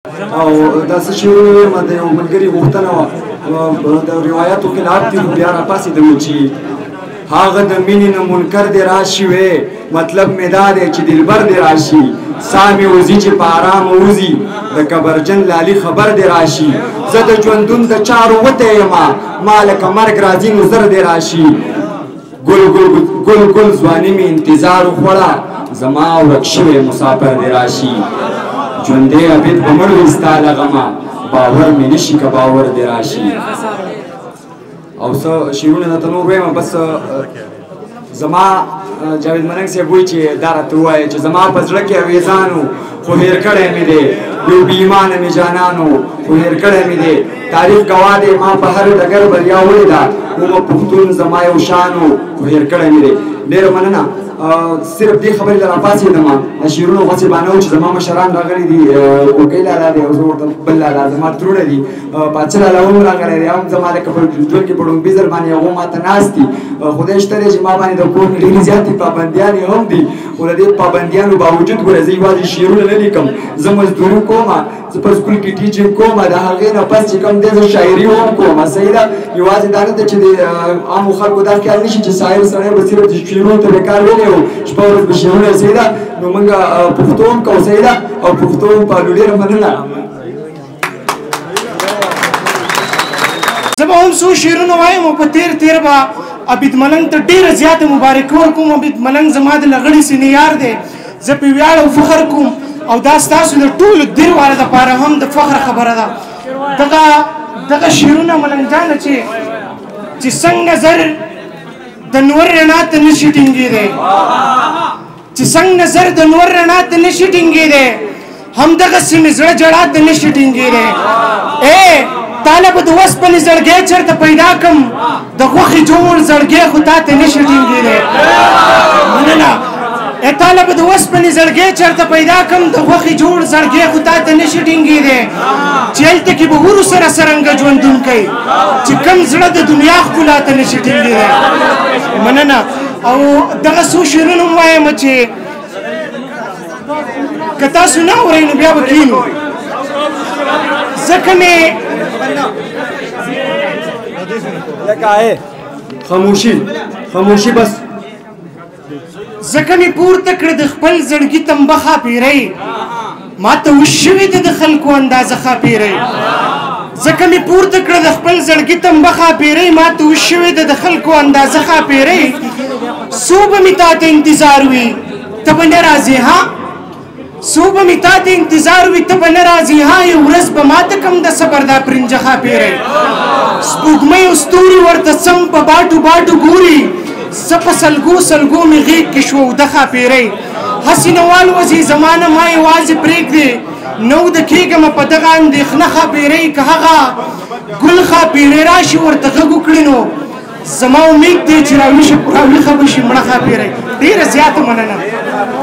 او داسې شعرونه وایم د یو ملګري غوښتنه وه د روایاتو خلاف دي بیا راپاڅېدم چې هغه د مینې نه منکر دې راشي وی مطلب مې دا دی چې دلبر دې راشي ساه مې وځي چې په ارامه وځي د کبرجن لالي خبر دې راشي زه د ژوندون د چارو وتی یمه ما لکه مرګ راځي نو زر دې راشي ګل ګل ځواني مې انتظار وخوړه زما ورک شوی مسافر دې راشي ژوندی عبید به مړ وي ستا له غمه باور مې نشي که باور دې راشي او څه شعرونه درته نور وایم بس زما جاوید ملنګ صاحب وایي چې دا راته ووایه چې زما په زړه کې اویزانو خو هېر کړی مې دی یو بې ایمانه مې جانانو خو هېر کړی مې دی تاریخ ګواه دی ما په هر ډګر بریا ولیده ومه پښتون زما یو شانو خو هېر کړی مې دی ډېره مننه صرف دې خبرې له راپاڅېدم شعرونه غوڅې بانه وو چې زما مشران راغلي دي کوکۍ لالا دی او زه ورته بل لالا زما ترونه دي پاچه لالا هم راغلی دی هم زما لکه په ژوند کې په ړومبي ځل باندې هغو ماته ناست دي خدای شته دی چې ما باندې د کور نه ډېرې زیاتې پابندیانې هم دي خو د دې پابندیانو باوجود ګوره زه یوازې شعرونه نه لیکم زه مزدوري کوم زه په سکول کې ټیچینګ کوم د هغې نه پس چې کوم دی زه شاعري هم کوم صحیح ده یوازې دا نه ده چې د عامو خلکو دا خیال نه شي چې شاعر سړی به صرف د شعرونو ته بېکار ویلی او شپه ورځ به شعرونه صحیح ده نو موږ پښتو هم کوو صحیح ده او پښتو هم پالو ډېره مننه زه به هم څو شعرونه وایم او په تیر به عبید ملنګ ته ډېره زیاته مبارکي ورکوم عبید ملنګ زما د لغړې سینې یار دی زه پرې ویاړ او فخر کوم او دا ستاسو د ټولو دیر والا دپاره هم د فخر خبره ده دغه شعرونه ملنګ جانه چې څنګه زر د نور رڼا ته نشي ټینګېدی چې څنګه زر د نور رڼا ته نشي ټینګېدی همدغسې مې زړه جړا ته نشي ټینګېدی تاله به د اوسپنې زړګی چېرته پیدا کړم د غوښې جوړ زړګی خو تا ته نشي ټینګېدی مننه تاله به د اوسپنې زړګی چېرته پیدا کړم د غوښې جوړ زړګی خو تا ته نشي ټینګېدی چې هلته کې به ورو سره څرنګه ژوندون کوي چې کوم زړه د دنیا ښکلا ته نشي ټینګېدی مننه او دغه څو شعرونه هم وایم چې که تاسو نه اورئ نو بیا به کښېنو ځکه مې خاموشي بس ځکه مې پورته کړه د خپل زړګي تنبه ښاپېرۍ ما ته وش شوې ده د خلکو اندازه ښاپېرۍ ځکه مې پورته کړه د خپل زړګي تنبه ښاپېرۍ ما ته وش شوې ده د خلکو اندازه ښاپېرۍ څو به مې تا ته انتظار وي ته به نه راځې ها څو به مې تا ته انتظار وي ته به نه راځې ها یو ورځ به ما ته کم د صبر دا پرنجه ښاپېرۍ سپوږمۍ او ستوري ورته سم په باټو باټو ګوري زه په سلګو سلګو مې غېږ کې شوه اوده ښاپېرۍ هسې نه والوځي زمانه ما یوازې پرېږدې نو د کېږمه په دغه اندېښنه ښاپېرۍ که هغه ګل ښاپېرۍ راشي ورته غږ وکړي نو زما امید دی چې راویښه به شي مړه ښاپېرۍ ډېره زیاته مننه